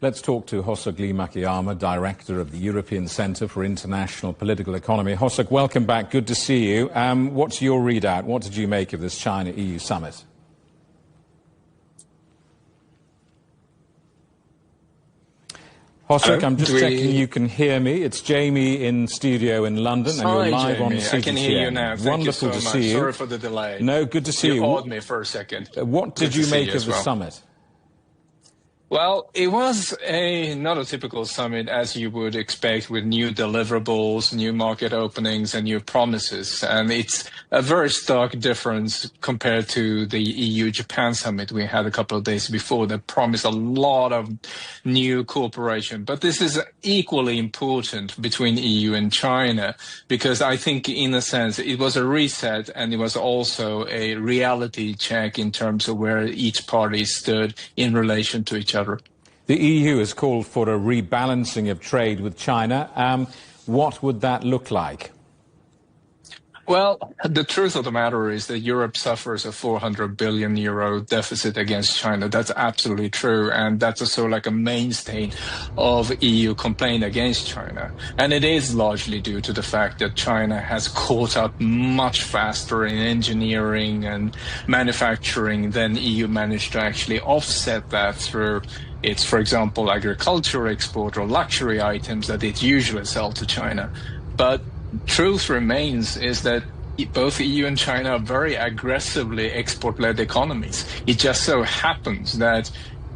Let's talk to Hosuk Lee-Makiyama, Director of the European Centre for International Political Economy. Hosuk, welcome back. Good to see you. What's your readout? What did you make of this China-EU summit? Hosuk, I'm just checking you can hear me. It's Jamie in studio in London, and you're live on CGTN. I can hear you now. Thank Wonderful you so to much. see you. Sorry for the delay. No, good to see you. You awed me for a second. What did you make of the summit? Well, it was not a typical summit as you would expect, with new deliverables, new market openings and new promises. And it's a very stark difference compared to the EU-Japan summit we had a couple of days before that promised a lot of new cooperation. But this is equally important between EU and China, because I think in a sense it was a reset, and it was also a reality check in terms of where each party stood in relation to each other. The EU has called for a rebalancing of trade with China. What would that look like? Well, the truth of the matter is that Europe suffers a 400 billion euro deficit against China. That's absolutely true. And that's also like a mainstay of EU complaint against China. And it is largely due to the fact that China has caught up much faster in engineering and manufacturing than EU managed to actually offset that through its, for example, agriculture export or luxury items that it usually sells to China. But truth remains is that both EU and China are very aggressively export-led economies. It just so happens that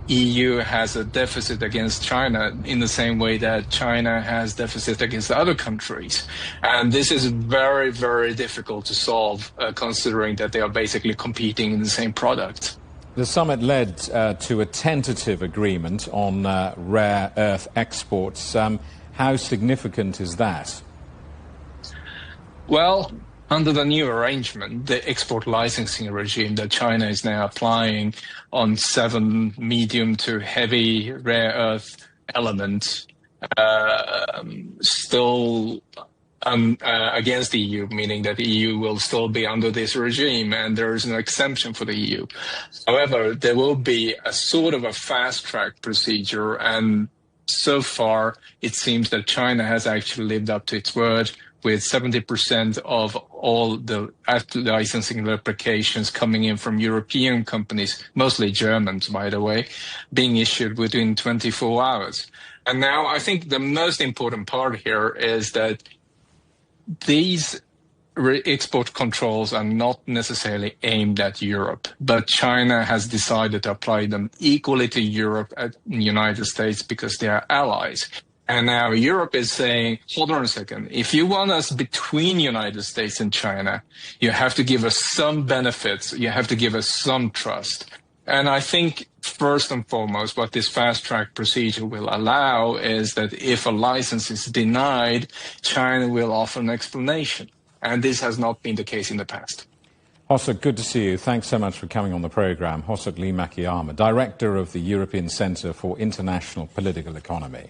EU has a deficit against China in the same way that China has deficit against other countries. And this is very, very difficult to solve, considering that they are basically competing in the same product. The summit led to a tentative agreement on rare earth exports. How significant is that? Well, under the new arrangement, the export licensing regime that China is now applying on 7 medium to heavy rare earth elements still against the EU, meaning that the EU will still be under this regime, and there is an exemption for the EU. However, there will be a sort of a fast-track procedure, and so far it seems that China has actually lived up to its word, with 70% of all the licensing applications coming in from European companies, mostly Germans, by the way, being issued within 24 hours. And now I think the most important part here is that these export controls are not necessarily aimed at Europe, but China has decided to apply them equally to Europe and the United States because they are allies. And now Europe is saying, hold on a second, if you want us between United States and China, you have to give us some benefits, you have to give us some trust. And I think first and foremost, what this fast-track procedure will allow is that if a license is denied, China will offer an explanation. And this has not been the case in the past. Hosuk, good to see you. Thanks so much for coming on the programme. Hosuk Lee-Makiyama, Director of the European Centre for International Political Economy.